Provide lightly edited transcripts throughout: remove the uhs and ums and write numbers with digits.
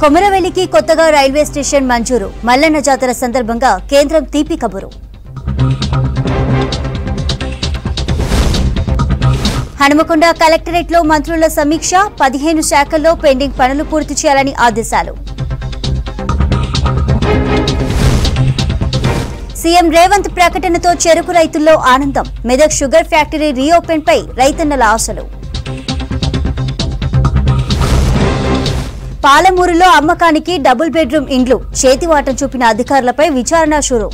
కొమరవెల్లికి కొత్తగా railway station మంజూరు. మల్లన్న జాతర సందర్భంగా కేంద్రం తీపి కబురు. హనుమకొండ కలెక్టరేట్లో మంత్రుల సమీక్ష. 15 శాఖల్లో పెండింగ్ పనులు పూర్తి చేయాలని ఆదేశాలు. సీఎం రేవంత్ ప్రకటనతో చెరుకు రైతుల్లో ఆనందం. మెదక్ షుగర్ ఫ్యాక్టరీ రీఓపెన్ పై రైతన్నల ఆశలు. పాలమూరులో అమ్మకానికి డబుల్ బెడ్రూమ్ ఇండ్లు. చేతివాటం చూపిన అధికారులపై విచారణ షురు.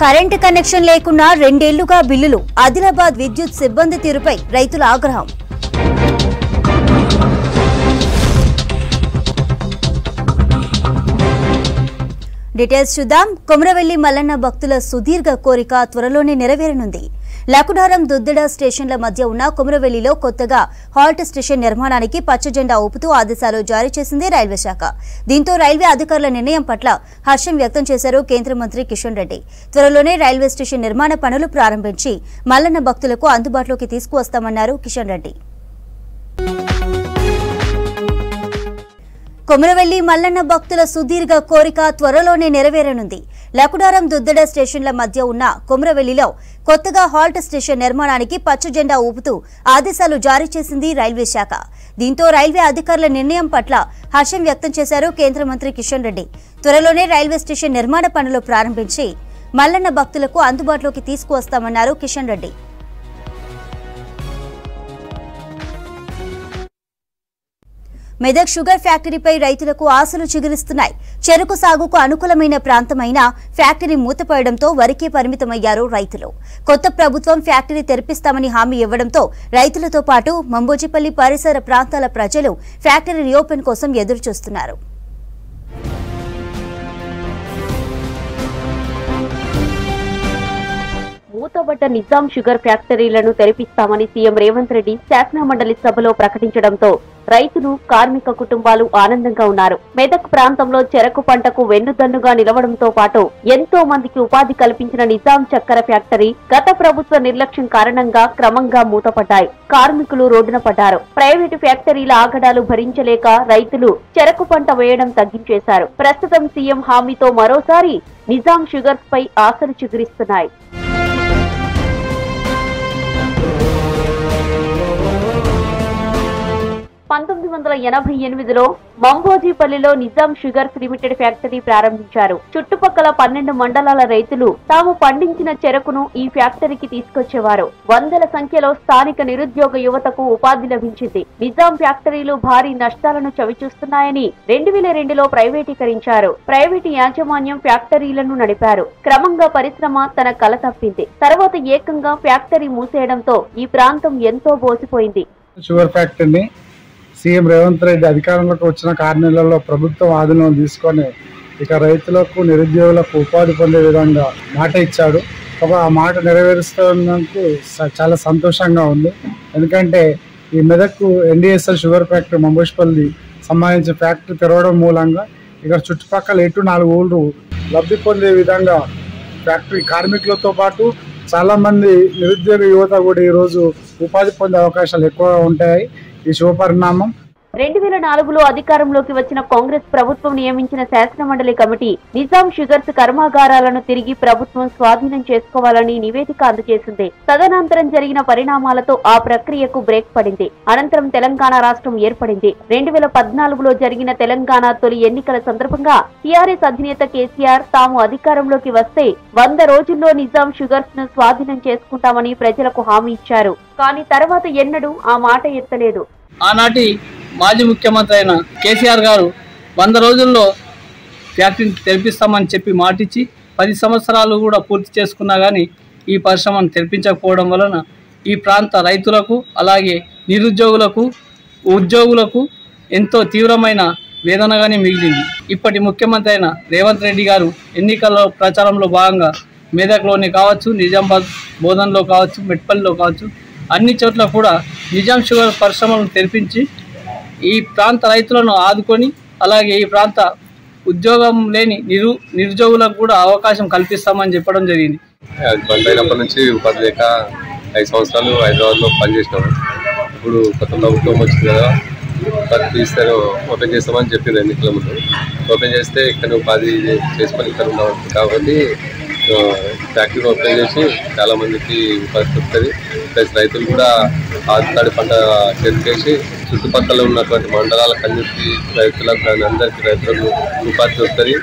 కరెంటు కనెక్షన్ లేకున్నా 2 ఏళ్లుగా బిల్లులు. ఆదిలాబాద్ విద్యుత్ సిబ్బంది తీరుపై రైతుల ఆగ్రహం. డీటెయిల్స్ చూద్దాం. కొమరవెల్లి మల్లన్న భక్తుల సుదీర్ఘ కోరిక త్వరలోనే నెరవేరనుంది. లకుడారం దుద్దెడ స్టేషన్ల మధ్య ఉన్న కొమరవెల్లిలో కొత్తగా హాల్ట్ స్టేషన్ నిర్మాణానికి పచ్చ జెండా ఊపుతూ ఆదేశాలు జారీ చేసింది రైల్వే శాఖ. దీంతో రైల్వే అధికారుల నిర్ణయం పట్ల హర్షం వ్యక్తం చేశారు కేంద్ర మంత్రి కిషన్ రెడ్డి. త్వరలోనే రైల్వే స్టేషన్ నిర్మాణ పనులు ప్రారంభించి మల్లన్న భక్తులకు అందుబాటులోకి తీసుకువస్తామన్నారు కిషన్ రెడ్డి. కొమరవెల్లి మల్లన్న భక్తుల సుదీర్ఘ కోరిక త్వరలోనే నెరవేరనుంది. లకుడారం దుద్దెడ స్టేషన్ల మధ్య ఉన్న కొమరవెల్లిలో కొత్తగా హాల్ట్ స్టేషన్ నిర్మాణానికి పచ్చ జెండా ఊపుతూ ఆదేశాలు జారీ చేసింది రైల్వే శాఖ. దీంతో రైల్వే అధికారుల నిర్ణయం పట్ల హర్షం వ్యక్తం చేశారు కేంద్ర మంత్రి కిషన్ రెడ్డి. త్వరలోనే రైల్వే స్టేషన్ నిర్మాణ పనులు ప్రారంభించి మల్లన్న భక్తులకు అందుబాటులోకి తీసుకువస్తామన్నారు కిషన్ రెడ్డి. మెదక్ షుగర్ ఫ్యాక్టరీపై రైతులకు ఆశలు చిగురిస్తున్నాయి. చెరుకు సాగుకు అనుకూలమైన ప్రాంతమైన ఫ్యాక్టరీ మూతపడడంతో వరికే పరిమితమయ్యారు రైతులు. కొత్త ప్రభుత్వం ఫ్యాక్టరీ తెరిపిస్తామని హామీ ఇవ్వడంతో రైతులతో పాటు మంబోజిపల్లి పరిసర ప్రాంతాల ప్రజలు ఫ్యాక్టరీ రీఓపెన్ కోసం ఎదురుచూస్తున్నారు. మూతబడ్డ నిజాం షుగర్ ఫ్యాక్టరీలను తెరిపిస్తామని సీఎం రేవంత్ రెడ్డి శాసనమండలి సభలో ప్రకటించడంతో రైతులు, కార్మిక కుటుంబాలు ఆనందంగా ఉన్నారు. మెదక్ ప్రాంతంలో చెరకు పంటకు వెన్నుదన్నుగా నిలవడంతో పాటు ఎంతో మందికి ఉపాధి కల్పించిన నిజాం చక్కెర ఫ్యాక్టరీ గత ప్రభుత్వ నిర్లక్ష్యం కారణంగా క్రమంగా మూతపడ్డాయి. కార్మికులు రోడ్డున పడ్డారు. ప్రైవేటు ఫ్యాక్టరీల ఆగడాలు భరించలేక రైతులు చెరకు పంట వేయడం తగ్గించేశారు. ప్రస్తుతం సీఎం హామీతో మరోసారి నిజాం షుగర్స్ పై ఆశలు చిగురిస్తున్నాయి. 1988లో మంబోజిపల్లిలో నిజాం షుగర్స్ లిమిటెడ్ ఫ్యాక్టరీ ప్రారంభించారు. చుట్టుపక్కల 12 మండలాల రైతులు తాము పండించిన చెరకును ఈ ఫ్యాక్టరీకి తీసుకొచ్చేవారు. వందల సంఖ్యలో స్థానిక నిరుద్యోగ యువతకు ఉపాధి లభించింది. నిజాం ఫ్యాక్టరీలు భారీ నష్టాలను చవిచూస్తున్నాయని 2002లో ప్రైవేటీకరించారు. ప్రైవేటు యాజమాన్యం ఫ్యాక్టరీలను నడిపారు. క్రమంగా పరిశ్రమ తన కల తప్పింది. తర్వాత ఏకంగా ఫ్యాక్టరీ మూసేయడంతో ఈ ప్రాంతం ఎంతో బోసిపోయింది. షుగర్ ఫ్యాక్టరీని సీఎం రేవంత్ రెడ్డి అధికారంలోకి వచ్చిన 6 నెలల్లో ప్రభుత్వం ఆధీనంలో తీసుకొని ఇక రైతులకు, నిరుద్యోగులకు ఉపాధి పొందే విధంగా మాట ఇచ్చాడు. ఆ మాట నెరవేరుస్తున్నందుకు చాలా సంతోషంగా ఉంది. ఎందుకంటే ఈ Medak NDSL sugar factory Mambojipalli సంబంధించిన ఫ్యాక్టరీ తెరవడం మూలంగా ఇక్కడ చుట్టుపక్కల 4 ఊళ్ళు లబ్ధి పొందే విధంగా ఫ్యాక్టరీ కార్మికులతో పాటు చాలా మంది నిరుద్యోగ యువత కూడా ఈరోజు ఉపాధి పొందే అవకాశాలు ఎక్కువగా ఉంటాయి. ఈ శుభ పరిణామం. 2004లో అధికారంలోకి వచ్చిన కాంగ్రెస్ ప్రభుత్వం నియమించిన శాసనమండలి కమిటీ నిజాం షుగర్స్ కర్మాగారాలను తిరిగి ప్రభుత్వం స్వాధీనం చేసుకోవాలని నివేదిక అందజేసింది. తదనంతరం జరిగిన పరిణామాలతో ఆ ప్రక్రియకు బ్రేక్ పడింది. అనంతరం తెలంగాణ రాష్ట్రం ఏర్పడింది. 2014లో జరిగిన తెలంగాణ తొలి ఎన్నికల సందర్భంగా టీఆర్ఎస్ అధినేత కేసీఆర్ తాము అధికారంలోకి వస్తే 100 రోజుల్లో నిజాం షుగర్స్ ను స్వాధీనం చేసుకుంటామని ప్రజలకు హామీ ఇచ్చారు. కానీ తర్వాత ఎన్నడూ ఆ మాట ఎత్తలేదు. ఆనాటి మాజీ ముఖ్యమంత్రి అయిన కేసీఆర్ గారు 100 రోజుల్లో ఫ్యాక్టరీని తెరిపిస్తామని చెప్పి మాటిచ్చి 10 సంవత్సరాలు కూడా పూర్తి చేసుకున్నా కానీ ఈ పరిశ్రమను తెరిపించకపోవడం వలన ఈ ప్రాంత రైతులకు, అలాగే నిరుద్యోగులకు, ఉద్యోగులకు ఎంతో తీవ్రమైన వేదనగానే మిగిలింది. ఇప్పటి ముఖ్యమంత్రి అయిన రేవంత్ రెడ్డి గారు ఎన్నికల ప్రచారంలో భాగంగా మెదక్లోని కావచ్చు, నిజామాబాద్ బోధన్లో కావచ్చు, మెట్పల్లిలో కావచ్చు, అన్ని చోట్ల కూడా నిజాం షుగర్ పరిశ్రమలను తెరిపించి ఈ ప్రాంత రైతులను ఆదుకొని, అలాగే ఈ ప్రాంత ఉద్యోగం లేని నిరుద్యోగులకు కూడా అవకాశం కల్పిస్తామని చెప్పడం జరిగింది. బంద్ అయినప్పటి నుంచి ఉపాధి లేక 5 సంవత్సరాలు హైదరాబాద్లో పనిచేసినాము. ఇప్పుడు కొత్త ప్రభుత్వం వచ్చింది కదా, తీస్తారు ఓపెన్ చేస్తామని చెప్పింది ఎన్నికల ముందు. ఓపెన్ చేస్తే ఇక్కడ ఉపాధి చేసుకొని ఇక్కడ ఉన్నాం కాబట్టి ఫ్యాక్టరీ ఓపెన్ చేసి చాలా మందికి ఉపాధి దొరుకుతుంది. ప్లస్ రైతులు కూడా ఆదితాడి పంట చేతికేసి చుట్టుపక్కల ఉన్నటువంటి మండలాలకు అన్నిటికీ రైతులకు రైతులకు ఉపాధి దొరుకుతుంది.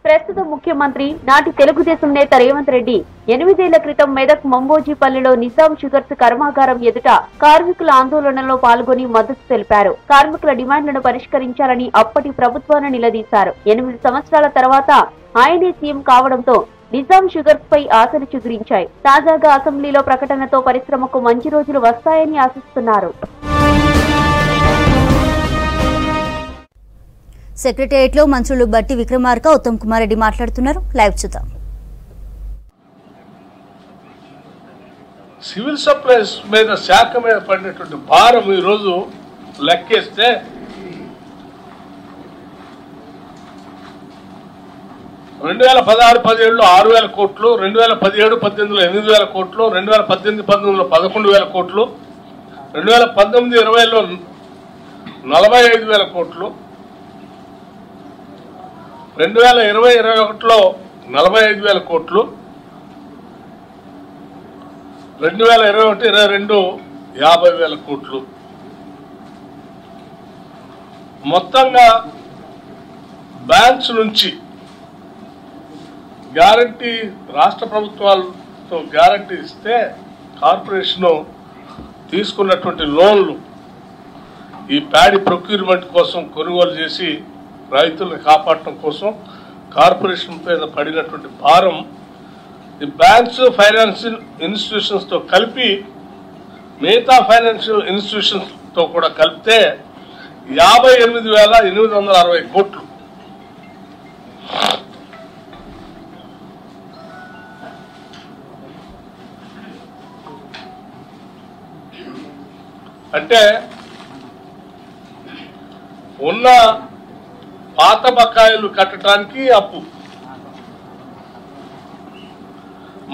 ప్రస్తుత ముఖ్యమంత్రి నాటి తెలుగుదేశం నేత రేవంత్ రెడ్డి 8 ఏళ్ల క్రితం మెదక్ మంబోజీపల్లిలో నిజాం షుగర్స్ కర్మాగారం ఎదుట కార్మికుల ఆందోళనలో పాల్గొని మద్దతు తెలిపారు. కార్మికుల డిమాండ్లను పరిష్కరించాలని అప్పటి ప్రభుత్వాన్ని నిలదీశారు. 8 సంవత్సరాల తర్వాత ఆయనే సీఎం కావడంతో నిజాం షుగర్స్ పై ఆశలు చిగురించాయి. తాజాగా అసెంబ్లీలో ప్రకటనతో పరిశ్రమకు మంచి రోజులు వస్తాయని ఆశిస్తున్నారు. సెక్రటేరియట్లో మంత్రులు బట్టి విక్రమార్క, ఉత్తమ్ కుమార్ రెడ్డి మాట్లాడుతున్నారు. లైవ్ చూద్దాం. సివిల్ సప్లైస్ మీద శాఖ మీద పడినటువంటి భారం ఈరోజు లెక్కేస్తే 2016-17లో 6,000 కోట్లు, 2017-18లో 8,000 కోట్లు, 2018-19లో 11,000 కోట్లు, 2019-20లో 45,000 కోట్లు, 2020-21లో 45,000 కోట్లు, 2021-22 50,000 కోట్లు. మొత్తంగా బ్యాంక్స్ నుంచి గ్యారంటీ రాష్ట్ర ప్రభుత్వాలతో గ్యారంటీ ఇస్తే కార్పొరేషన్ తీసుకున్నటువంటి లోన్లు ఈ ప్యాడీ ప్రొక్యూర్మెంట్ కోసం కొనుగోలు చేసి రైతులను కాపాడటం కోసం కార్పొరేషన్ మీద పడినటువంటి భారం ఈ బ్యాంక్స్ ఫైనాన్షియల్ ఇన్స్టిట్యూషన్స్తో కలిపి మిగతా ఫైనాన్షియల్ ఇన్స్టిట్యూషన్స్తో కూడా కలిపితే 58,860 కోట్లు. అంటే ఉన్న పాత బకాయిలు కట్టడానికి అప్పు,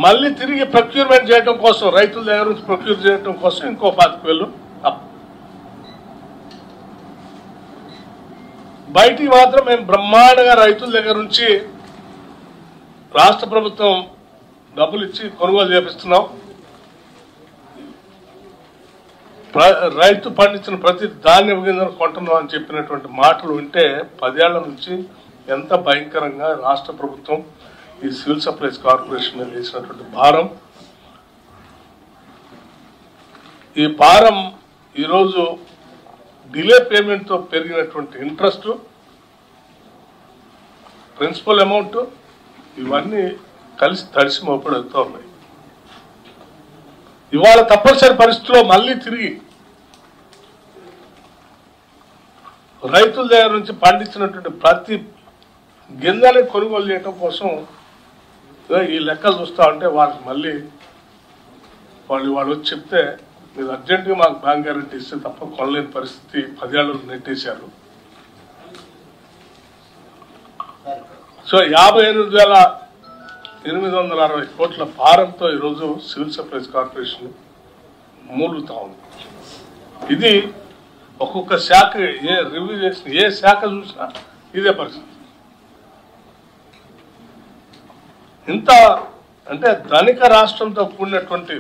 మళ్ళీ తిరిగి ప్రొక్యూర్మెంట్ చేయడం కోసం రైతుల దగ్గర నుంచి ప్రొక్యూర్ చేయడం కోసం ఇంకో 25,000 అప్పు. బయటికి మాత్రం మేము బ్రహ్మాండంగా రైతుల దగ్గర నుంచి రాష్ట్ర ప్రభుత్వం డబ్బులు ఇచ్చి కొనుగోలు చేపిస్తున్నాం. రైతు పండించిన ప్రతి ధాన్యం గింజను కొంటున్నాం అని చెప్పినటువంటి మాటలు వింటే 10 ఏళ్ల నుంచి ఎంత భయంకరంగా రాష్ట్ర ప్రభుత్వం ఈ సివిల్ సప్లైస్ కార్పొరేషన్ మీద వేసినటువంటి భారం. ఈ భారం ఈరోజు డిలే పేమెంట్తో పెరిగినటువంటి ఇంట్రెస్ట్, ప్రిన్సిపల్ అమౌంట్ ఇవన్నీ కలిసి తడిసి మోపడుతూ ఉన్నాయి. ఇవాళ తప్పనిసరి పరిస్థితుల్లో మళ్ళీ తిరిగి రైతుల దగ్గర నుంచి పండించినటువంటి ప్రతి గింజని కొనుగోలు చేయడం కోసం ఈ లెక్కలు చూస్తూ ఉంటే వాళ్ళకి మళ్ళీ వాళ్ళు వచ్చి చెప్తే మీరు అర్జెంటుగా మాకు బ్యాంక్ గ్యారెంటీ ఇస్తే తప్ప కొనలేని పరిస్థితి 10 ఏళ్ళు నెట్టేశారు. సో 58,860 కోట్ల భారంతో ఈరోజు సివిల్ సప్లైస్ కార్పొరేషన్ మూలుగుతా ఉంది. ఇది ఒక్కొక్క శాఖ రివ్యూ చేసిన ఏ శాఖ చూసినా ఇదే పరిస్థితి. ఇంత అంటే ధనిక రాష్ట్రంతో కూడినటువంటి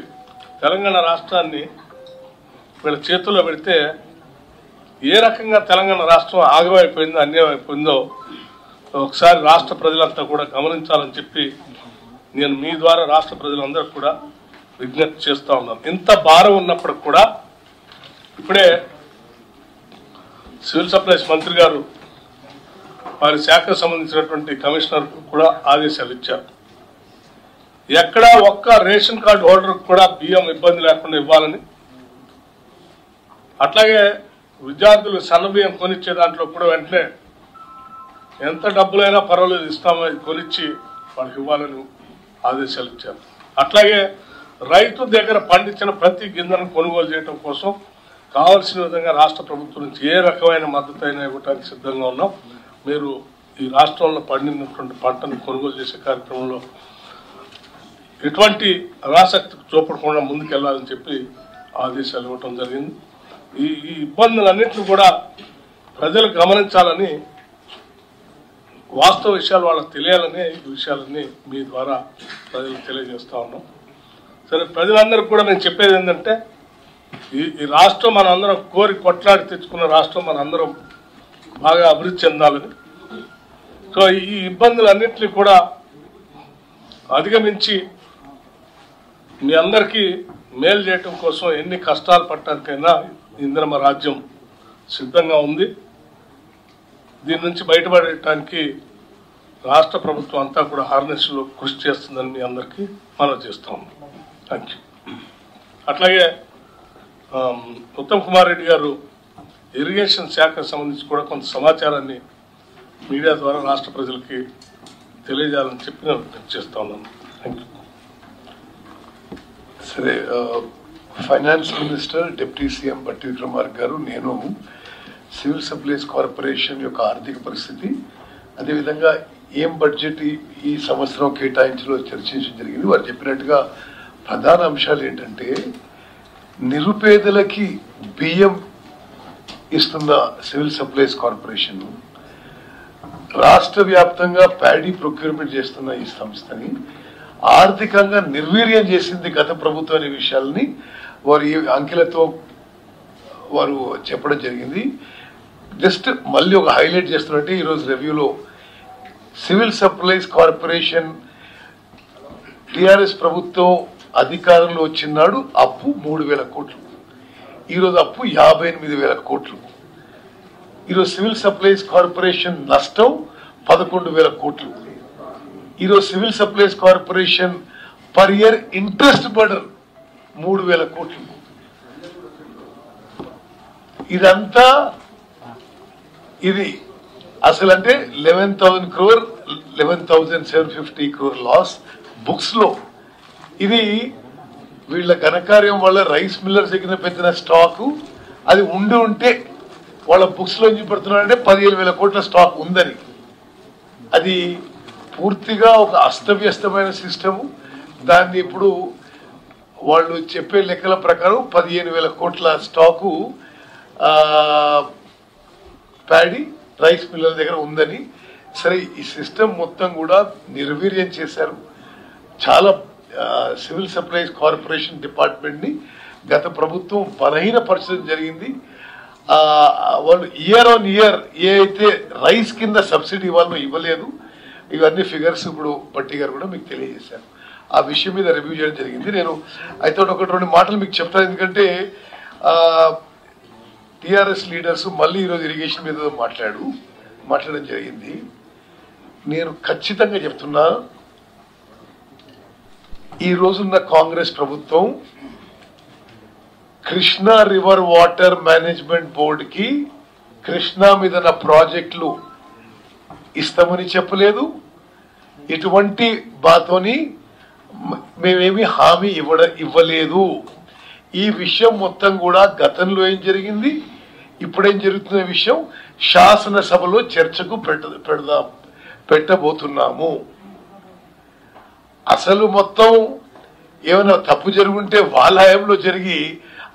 తెలంగాణ రాష్ట్రాన్ని వీళ్ళ చేతుల్లో పెడితే ఏ రకంగా తెలంగాణ రాష్ట్రం ఆగమైపోయిందో అన్యాయం అయిపోయిందో ఒకసారి రాష్ట్ర ప్రజలంతా కూడా గమనించాలని చెప్పి నేను మీ ద్వారా రాష్ట్ర ప్రజలందరూ కూడా విజ్ఞప్తి చేస్తూ ఉన్నాను. ఇంత భారం ఉన్నప్పటికి కూడా ఇప్పుడే సివిల్ సప్లైస్ మంత్రి గారు వారి శాఖకు సంబంధించినటువంటి కమిషనర్ కూడా ఆదేశాలు ఇచ్చారు. ఎక్కడా ఒక్క రేషన్ కార్డు హోల్డర్ కూడా బియ్యం ఇబ్బంది లేకుండా ఇవ్వాలని, అట్లాగే విద్యార్థులు సన్న బియ్యం కొనిచ్చే దాంట్లో కూడా వెంటనే ఎంత డబ్బులైనా పర్వాలేదు ఇస్తామని కొనిచ్చి వాళ్ళకి ఇవ్వాలని ఆదేశాలు ఇచ్చారు. అట్లాగే రైతు దగ్గర పండించిన ప్రతి గింజను కొనుగోలు చేయడం కోసం కావాల్సిన విధంగా రాష్ట్ర ప్రభుత్వం నుంచి ఏ రకమైన మద్దతు అయినా ఇవ్వడానికి సిద్ధంగా ఉన్నాం. మీరు ఈ రాష్ట్రంలో పండినటువంటి పంటను కొనుగోలు చేసే కార్యక్రమంలో ఎటువంటి అనాసక్తి చూపడకుండా ముందుకెళ్లాలని చెప్పి ఆదేశాలు ఇవ్వటం జరిగింది. ఈ ఇబ్బందులన్నింటినీ కూడా ప్రజలు గమనించాలని, వాస్తవ విషయాలు వాళ్ళకి తెలియాలని ఈ విషయాలన్నీ మీ ద్వారా ప్రజలకు తెలియజేస్తా ఉన్నాం. సరే, ప్రజలందరికీ కూడా నేను చెప్పేది ఏంటంటే, ఈ రాష్ట్రం మనందరం కోరి కొట్లాడి తెచ్చుకున్న రాష్ట్రం మనందరం బాగా అభివృద్ధి చెందాలని. సో ఈ ఇబ్బందులన్నింటినీ కూడా అధిగమించి మీ అందరికీ మేలు చేయటం కోసం ఎన్ని కష్టాలు పట్టడానికైనా ఇందిరమ్మ రాజ్యం సిద్ధంగా ఉంది. దీని నుంచి బయటపడటానికి రాష్ట్ర ప్రభుత్వం అంతా కూడా హార్నెస్లో కృషి చేస్తుందని మీ అందరికీ మనం చేస్తాం. Thank you. అట్లాగే ఉత్తమ్ కుమార్ రెడ్డి గారు ఇరిగేషన్ శాఖకు సంబంధించి కూడా కొంత సమాచారాన్ని మీడియా ద్వారా రాష్ట్ర ప్రజలకి తెలియజేయాలని చెప్పి నేను చేస్తా ఉన్నాను. Thank you. సరే, ఫైనాన్స్ మినిస్టర్ డిప్యూటీ సీఎం బట్టి విక్రమార్క గారు, నేను సివిల్ సప్లైస్ కార్పొరేషన్ యొక్క ఆర్థిక పరిస్థితి, అదేవిధంగా ఏం బడ్జెట్ ఈ సంవత్సరం కేటాయించలో చర్చించడం జరిగింది. వారు చెప్పినట్టుగా ప్రధాన అంశాలు ఏంటంటే, నిరుపేదలకి బియ్యం ఇస్తున్న సివిల్ సప్లైస్ కార్పొరేషన్, రాష్ట్ర వ్యాప్తంగా ప్యాడీ ప్రొక్యూర్మెంట్ చేస్తున్న ఈ సంస్థని ఆర్థికంగా నిర్వీర్యం చేసింది గత ప్రభుత్వం అనే విషయాలని వారు ఈ అంకెలతో వారు చెప్పడం జరిగింది. జస్ట్ మళ్ళీ ఒక హైలైట్ చేస్తున్నట్టే, ఈరోజు రివ్యూలో సివిల్ సప్లైస్ కార్పొరేషన్ టిఆర్ఎస్ ప్రభుత్వం అధికారంలో వచ్చినాడు అప్పు 3,000 కోట్లు, ఈరోజు అప్పు 58,000 కోట్లు. ఈరోజు సివిల్ సప్లైస్ కార్పొరేషన్ నష్టం 11,000 కోట్లు. ఈరోజు civil supplies corporation per year interest burden 3,000 కోట్లు. ఇదంతా ఇది అసలు అంటే 11,000 crore 11,750 crore లాస్ బుక్స్ లో. ఇది వీళ్ళ ఘనకార్యం వల్ల రైస్ మిల్లర్స్ దగ్గర పెట్టిన స్టాకు, అది ఉంటే వాళ్ళ బుక్స్ లో చూపెడుతున్నారంటే 15,000 కోట్ల స్టాక్ ఉందని. అది పూర్తిగా ఒక అస్తవ్యస్తమైన సిస్టము. దాన్ని ఇప్పుడు వాళ్ళు చెప్పే లెక్కల ప్రకారం 15,000 కోట్ల స్టాకు ప్యాడీ రైస్ మిల్లర్ దగ్గర ఉందని. సరే, ఈ సిస్టమ్ మొత్తం కూడా నిర్వీర్యం చేశారు. చాలా సివిల్ సప్లైస్ కార్పొరేషన్ డిపార్ట్మెంట్ని గత ప్రభుత్వం బలహీనపరచడం జరిగింది. వాళ్ళు ఇయర్ ఆన్ ఇయర్ ఏ అయితే రైస్ కింద సబ్సిడీ వాళ్ళు ఇవ్వలేదు. ఇవన్నీ ఫిగర్స్ ఇప్పుడు బట్టి గారు కూడా మీకు తెలియజేశారు. ఆ విషయం మీద రివ్యూ చేయడం జరిగింది. నేను అయితే ఒకటి రెండు మాటలు మీకు చెప్తాను, ఎందుకంటే టిఆర్ఎస్ లీడర్స్ మళ్ళీ ఈరోజు ఇరిగేషన్ మీద మాట్లాడడం జరిగింది. నేను ఖచ్చితంగా చెప్తున్నా, ఈ రోజున్న కాంగ్రెస్ ప్రభుత్వం కృష్ణా రివర్ వాటర్ మేనేజ్మెంట్ బోర్డుకి కృష్ణా మీద ప్రాజెక్టులు ఇస్తామని చెప్పలేదు. ఇటువంటి బాతోని మేమేమి హామీ ఇవ్వలేదు. ఈ విషయం మొత్తం కూడా గతంలో ఏం జరిగింది, ఇప్పుడేం జరుగుతున్న విషయం శాసనసభలో చర్చకు పెట్టబోతున్నాము. అసలు మొత్తం ఏమైనా తప్పు జరుగుంటే వాళ్ళ హయాంలో జరిగి,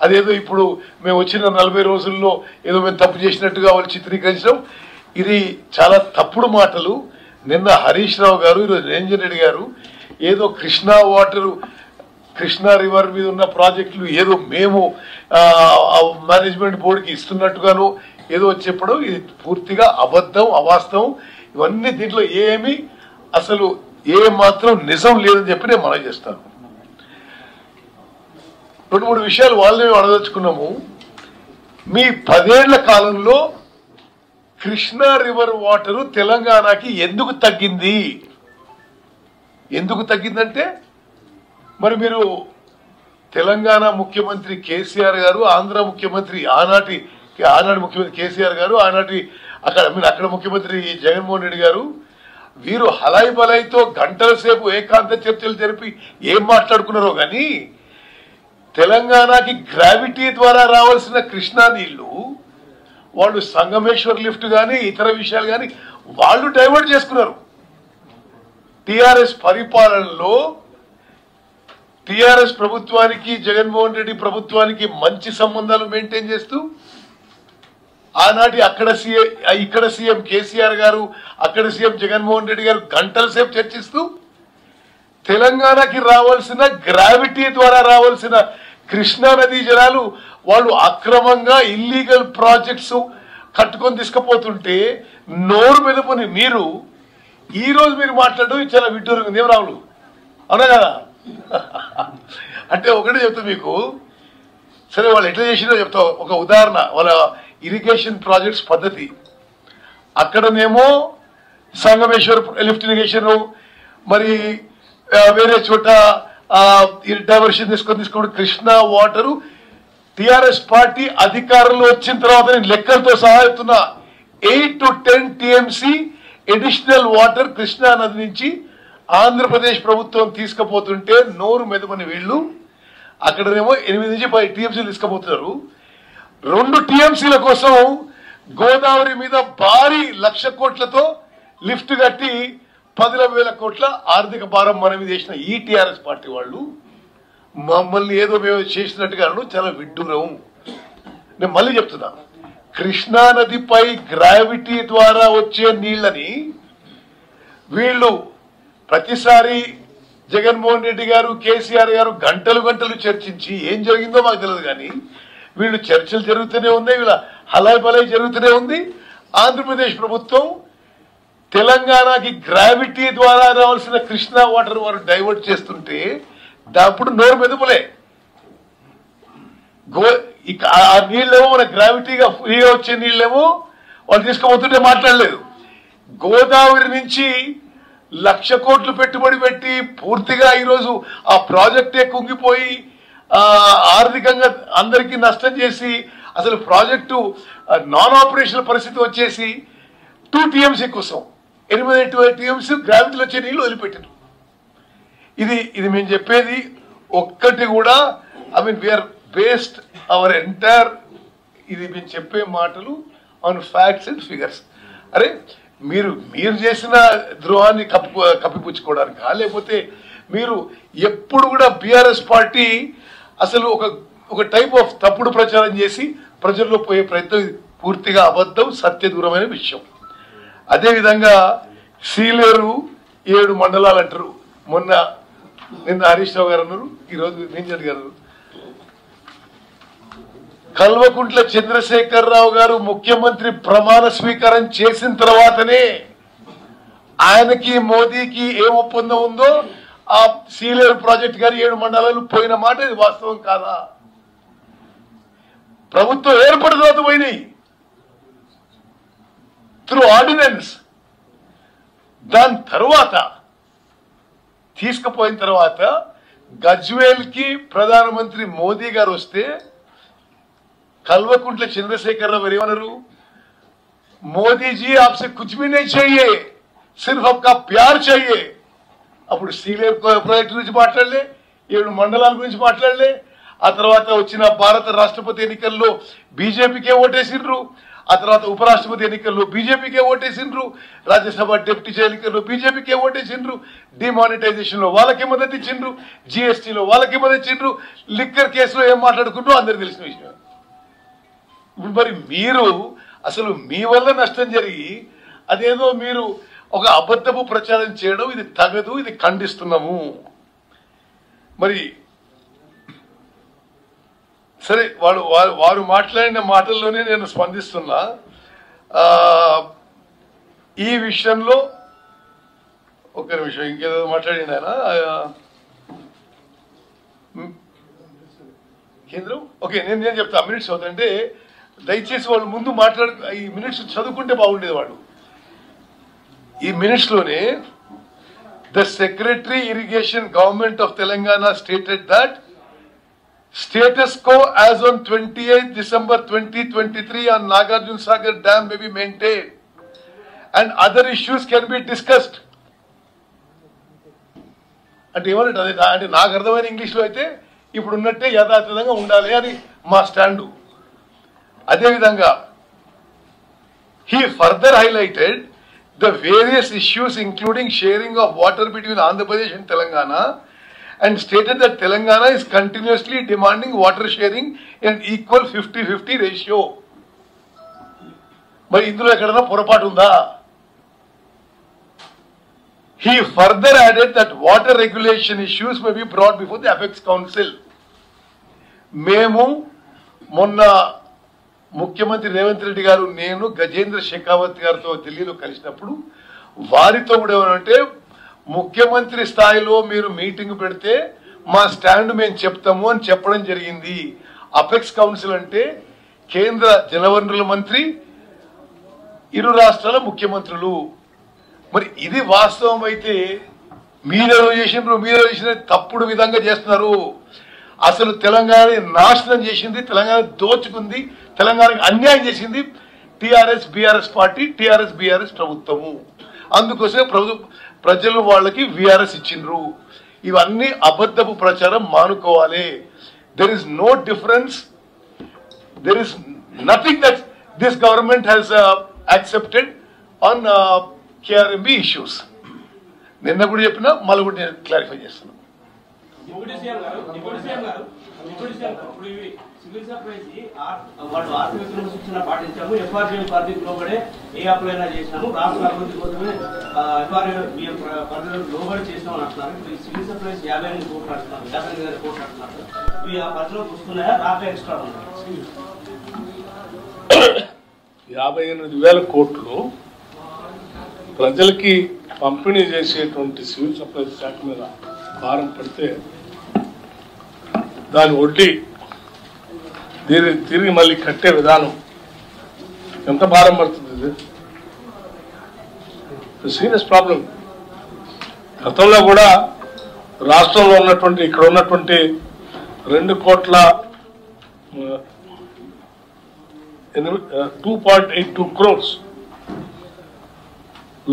అదేదో ఇప్పుడు మేము వచ్చిన 40 రోజుల్లో ఏదో మేము తప్పు చేసినట్టుగా వాళ్ళు చిత్రీకరించడం, ఇది చాలా తప్పుడు మాటలు. నిన్న హరీష్ రావు గారు, ఈరోజు నిరంజన్ రెడ్డి గారు ఏదో కృష్ణా రివర్ మీద ఉన్న ప్రాజెక్టులు ఏదో మేము మేనేజ్మెంట్ బోర్డుకి ఇస్తున్నట్టుగాను ఏదో చెప్పడం, ఇది పూర్తిగా అబద్ధం, అవాస్తవం. ఇవన్నీ దీంట్లో ఏమీ అసలు ఏ మాత్రం నిజం లేదని చెప్పి నేను మనం చేస్తాను. 2-3 విషయాలు వాళ్ళని అడదలుచుకున్నాము. మీ 10 ఏళ్ల కాలంలో కృష్ణా రివర్ వాటరు తెలంగాణకి ఎందుకు తగ్గిందంటే, మరి మీరు తెలంగాణ ముఖ్యమంత్రి కేసీఆర్ గారు, ఆంధ్ర ముఖ్యమంత్రి ఆనాటి ముఖ్యమంత్రి కేసీఆర్ గారు, అక్కడ ముఖ్యమంత్రి జగన్మోహన్ రెడ్డి గారు, వీరు హలాయి బలాయితో గంటల సేపు ఏకాంత చర్చలు జరిపి ఏం మాట్లాడుకున్నారో కానీ, తెలంగాణకి గ్రావిటీ ద్వారా రావాల్సిన కృష్ణా నీళ్లు వాళ్ళు సంగమేశ్వర్ లిఫ్ట్ కానీ ఇతర విషయాలు కానీ వాళ్ళు డైవర్ట్ చేసుకున్నారు. టిఆర్ఎస్ పరిపాలనలో టిఆర్ఎస్ ప్రభుత్వానికి జగన్మోహన్ రెడ్డి ప్రభుత్వానికి మంచి సంబంధాలు మెయింటైన్ చేస్తూ ఆనాటి ఇక్కడ సీఎం కేసీఆర్ గారు, అక్కడ సీఎం జగన్మోహన్ రెడ్డి గారు గంటల సేపు చర్చిస్తూ తెలంగాణకి రావాల్సిన గ్రావిటీ ద్వారా రావాల్సిన కృష్ణా నదీ జలాలు వాళ్ళు అక్రమంగా ఇల్లీగల్ ప్రాజెక్ట్స్ కట్టుకొని తీసుకుపోతుంటే నోరు మెదుపుని మీరు ఈ రోజు మీరు మాట్లాడడం చాలా విడ్డూరంగా ఉంది. ఏం రావులు అవునా కదా? అంటే ఒకటే చెప్తా మీకు, సరే వాళ్ళు ఎట్లా చేసినా చెప్తా. ఒక ఉదాహరణ, వాళ్ళ ఇరిగేషన్ ప్రాజెక్ట్స్ పద్ధతి. అక్కడనేమో సంగమేశ్వర్ లిఫ్ట్ ఇరిగేషన్, మరి వేరే చోట డైవర్షన్ తీసుకోవడం కృష్ణా వాటరు. టిఆర్ఎస్ పార్టీ అధికారంలో వచ్చిన తర్వాత నేను లెక్కలతో సహా చెప్తున్నా, 8 to 10 TMC additional water Krishna నది నుంచి ఆంధ్రప్రదేశ్ ప్రభుత్వం తీసుకుపోతుంటే నోరు మెదమని వీళ్ళు అక్కడనేమో 8 నుంచి 10 TMC తీసుకుపోతున్నారు. 2 TMCల కోసం గోదావరి మీద భారీ 1,00,000 కోట్లతో లిఫ్ట్ కట్టి 10,000 కోట్ల ఆర్థిక భారం మన మీద చేసిన ఈ టిఆర్ఎస్ పార్టీ వాళ్ళు మమ్మల్ని ఏదో మేము చేసినట్టుగా చాలా విడ్డూరం. నేను మళ్ళీ చెప్తున్నా, కృష్ణా నదిపై గ్రావిటీ ద్వారా వచ్చే నీళ్లని వీళ్ళు ప్రతిసారి జగన్మోహన్ రెడ్డి గారు, కేసీఆర్ గారు గంటలు గంటలు చర్చించి ఏం జరిగిందో మాకు తెలియదు, కానీ వీళ్ళు చర్చలు జరుగుతూనే ఉన్నాయి, వీళ్ళ హలాయ్ బలాయ్ జరుగుతూనే ఉంది. ఆంధ్రప్రదేశ్ ప్రభుత్వం తెలంగాణకి గ్రావిటీ ద్వారా రావాల్సిన కృష్ణా వాటర్ వారు డైవర్ట్ చేస్తుంటే అప్పుడు నోరు మెదుపులే. ఆ నీళ్ళేమో మన గ్రావిటీగా ఫ్రీగా వచ్చే నీళ్ళేమో వాళ్ళు తీసుకుపోతుంటే మాట్లాడలేదు. గోదావరి నుంచి 1,00,000 కోట్లు పెట్టుబడి పెట్టి పూర్తిగా ఈరోజు ఆ ప్రాజెక్టే కుంగిపోయి ఆర్థికంగా అందరికీ నష్టం చేసి అసలు ప్రాజెక్టు నాన్ ఆపరేషనల్ పరిస్థితి వచ్చేసి 2 TMC కోసం 8 TMC గ్రావిటీలో వచ్చే నీళ్ళు వదిలిపెట్టారు. ఇది మేము చెప్పేది ఒక్కటి కూడా, I mean VR based our entire, ఇది మేము చెప్పే మాటలు ఆన్ ఫ్యాక్ట్స్ అండ్ ఫిగర్స్. అరే మీరు చేసిన ద్రోహాన్ని కప్పిపుచ్చుకోవడానికి, లేకపోతే మీరు ఎప్పుడు కూడా బీఆర్ఎస్ పార్టీ అసలు ఒక టైప్ ఆఫ్ తప్పుడు ప్రచారం చేసి ప్రజల్లో పోయే ప్రయత్నం పూర్తిగా అబద్ధం, సత్య దూరమైన విషయం. అదేవిధంగా సీలేరు 7 మండలాలు అంటారు. నిన్న హరీష్ రావు గారు అన్నారు, ఈరోజు నింజడ్ గారు. కల్వకుంట్ల చంద్రశేఖరరావు గారు ముఖ్యమంత్రి ప్రమాణ స్వీకారం చేసిన తర్వాతనే ఆయనకి మోదీకి ఏం ఒప్పందం ఉందో ఆ సీలేరు ప్రాజెక్ట్ గారి 7 మండలాలు పోయిన మాట ఇది వాస్తవం కాదా? ప్రభుత్వం ఏర్పడిన తర్వాత పోయినాయి త్రూ ఆర్డినెన్స్. దాని తర్వాత తీసుకుపోయిన తర్వాత గజ్వేల్ కి ప్రధానమంత్రి మోదీ గారు వస్తే కల్వకుంట్ల చంద్రశేఖరరావు గారు ఏమన్నారు, మోదీజీ आपसे कुछ भी नहीं चाहिए, सिर्फ आपका प्यार चाहिए. అప్పుడు సీలేర్ ప్రాజెక్టు గురించి మాట్లాడలే, 7 మండలాల గురించి మాట్లాడలే. ఆ తర్వాత వచ్చిన భారత రాష్ట్రపతి ఎన్నికల్లో బీజేపీకే ఓటేసిండ్రు, ఆ తర్వాత ఉపరాష్ట్రపతి ఎన్నికల్లో బీజేపీకే ఓటేసిండ్రు, రాజ్యసభ డిప్యూటీ ఎన్నికల్లో బీజేపీకే ఓటేసిండ్రు, డిమానిటైజేషన్ లో వాళ్ళకే మద్దతు ఇచ్చిండ్రు, జీఎస్టీలో వాళ్ళకే మద్దతు ఇచ్చిండ్రు, లిక్కర్ కేసులో ఏం మాట్లాడుకుంటూ అందరికి తెలిసిన విషయం. ఇప్పుడు మరి మీరు అసలు మీ వల్ల నష్టం జరిగి అదేదో మీరు ఒక అబద్ధపు ప్రచారం చేయడం ఇది తగదు, ఇది ఖండిస్తున్నాము. మరి సరే వారు మాట్లాడిన మాటల్లోనే నేను స్పందిస్తున్నా. ఈ విషయంలో ఒక నిమిషం ఇంకేదో మాట్లాడింది ఆయన కేంద్రం. ఓకే, నేను చెప్తా. మినిట్స్ అవుతుందంటే దయచేసి వాళ్ళు ముందు ఈ మినిట్స్ చదువుకుంటే బాగుండేది. వాళ్ళు ఈ మినిట్స్ లోనే the secretary irrigation government of Telangana stated that status quo as on 28th December 2023 on Nagarjuna Sagar Dam may be maintained and other issues can be discussed. అంటే ఏమన్నట్టు అదే, అంటే నాకు అర్థమైన ఇంగ్లీష్లో అయితే ఇప్పుడు ఉన్నట్టే యథాతథంగా ఉండాలి అని మా స్టాండు. అదేవిధంగా he further highlighted the various issues including sharing of water between Andhra Pradesh and Telangana and stated that Telangana is continuously demanding water sharing in an equal 50-50 ratio. మరి ఇందులో ఎక్కడైనా పొరపాటు ఉందా? He further added that water regulation issues may be brought before the Apex Council. మేము మొన్న ముఖ్యమంత్రి రేవంత్ రెడ్డి గారు, నేను గజేంద్ర షెకావత్ గారితో ఢిల్లీలో కలిసినప్పుడు వారితో కూడా ఏమంటే, ముఖ్యమంత్రి స్థాయిలో మీరు మీటింగ్ పెడితే మా స్టాండ్ మేము చెప్తాము అని చెప్పడం జరిగింది. అపెక్స్ కౌన్సిల్ అంటే కేంద్ర జలవనరుల మంత్రి, ఇరు రాష్ట్రాల ముఖ్యమంత్రులు. మరి ఇది వాస్తవం అయితే మీరు చేసిన తప్పుడు విధంగా చేస్తున్నారు. అసలు తెలంగాణ నాశనం చేసింది, తెలంగాణ దోచుకుంది, తెలంగాణకి అన్యాయం చేసింది TRS BRS party, TRS BRS ప్రభుత్వము. అందుకోసమే ప్రజలు వాళ్ళకి వీఆర్ఎస్ ఇచ్చిండ్రు. ఇవన్నీ అబద్ధపు ప్రచారం మానుకోవాలి. There is no difference, there is nothing that this government has accepted on KRMB issues. నిన్న కూడా చెప్పినా మళ్ళీ కూడా నేను క్లారిఫై చేస్తున్నాను. సివిల్ సప్లైస్ వాళ్ళు ఆర్థిక శిక్షణ పాటించాము, ఎఫ్ఆర్బిఎం పరిధికి లోబడే ఏ అప్లైనా చేసినాము, రాష్ట్ర అభివృద్ధి కోసమే ఎఫ్ఆర్బిఎం పరిధిలో లోబడి చేసినామని అంటున్నారు. సివిల్ సప్లైస్ 58 కోట్లు అంటున్నారు, 58,000 కోట్లు అంటున్నారు. ఇవి ఆ పరిధిలోకి వస్తున్నాయా, రాక ఎక్స్ట్రా ఉన్నాయి? 58,000 కోట్లు ప్రజలకి పంపిణీ చేసేటువంటి సివిల్ సప్లైస్ శాఖ మీద భారం పడితే దాని వడ్డీ తిరిగి మళ్ళీ కట్టే విధానం ఎంత భారం పడుతుంది? ఇది సీరియస్ ప్రాబ్లం. గతంలో కూడా రాష్ట్రంలో ఉన్నటువంటి, ఇక్కడ ఉన్నటువంటి 2.82 crores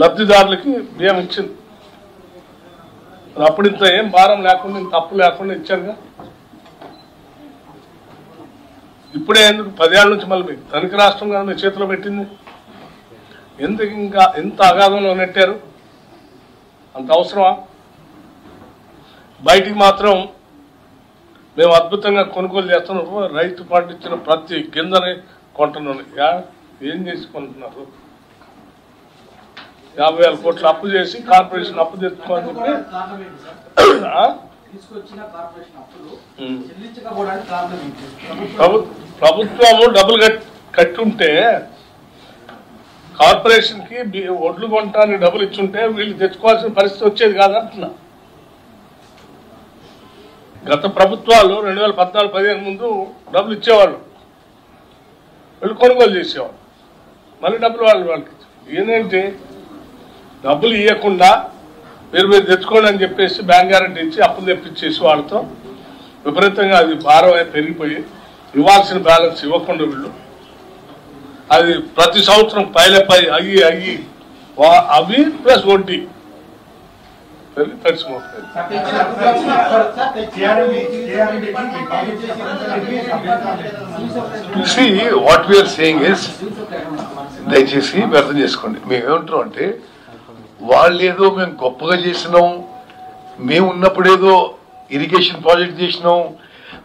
లబ్ధిదారులకి బియ్యం ఇచ్చింది. అప్పుడు ఇంత ఏం భారం లేకుండా, ఇంత అప్పు లేకుండా ఇచ్చారుగా. ఇప్పుడే ఎందుకు 10 ఏళ్ళ నుంచి మళ్ళీ మీకు ధనిక రాష్ట్రంగా మీ చేతిలో పెట్టింది? ఎందుకు ఇంకా ఎంత అగాధంలో నెట్టారు? అంత అవసరమా? బయటికి మాత్రం మేము అద్భుతంగా కొనుగోలు చేస్తున్నాం, రైతు పండించిన ప్రతి గింజని కొంటున్నాను. ఏం చేసి కొంటున్నారు? 50,000 కోట్లు అప్పు చేసి కార్పొరేషన్ అప్పు తెచ్చుకోని చెప్పి ప్రభుత్వము డబ్బులు కట్టుంటే కార్పొరేషన్ కి ఒడ్లు కొంటానికి డబ్బులు ఇచ్చుంటే వీళ్ళు తెచ్చుకోవాల్సిన పరిస్థితి వచ్చేది కాదంటున్నా. గత ప్రభుత్వాలు 2014-15 ముందు డబ్బులు ఇచ్చేవాళ్ళు, వీళ్ళు కొనుగోలు చేసేవాళ్ళు, మళ్ళీ డబ్బులు వాళ్ళకి ఏంటంటే డబ్బులు ఇవ్వకుండా మీరు తెచ్చుకోండి అని చెప్పేసి బ్యాంక్ గ్యారెంటీ ఇచ్చి అప్పులు తెప్పించేసి వాళ్ళతో విపరీతంగా అది భారం పెరిగిపోయి ఇవ్వాల్సిన బ్యాలెన్స్ ఇవ్వకుండా వీళ్ళు అది ప్రతి సంవత్సరం పైలపై అయ్యి అవి ప్లస్ వడ్డీ పెరిగి తడిసిపోతుంది. See, what we are saying is, దయచేసి అర్థం చేసుకోండి. మేమేమంటాం అంటే, వాళ్ళు ఏదో మేము గొప్పగా చేసినాం, మేము ఉన్నప్పుడేదో ఇరిగేషన్ ప్రాజెక్ట్ చేసినాం,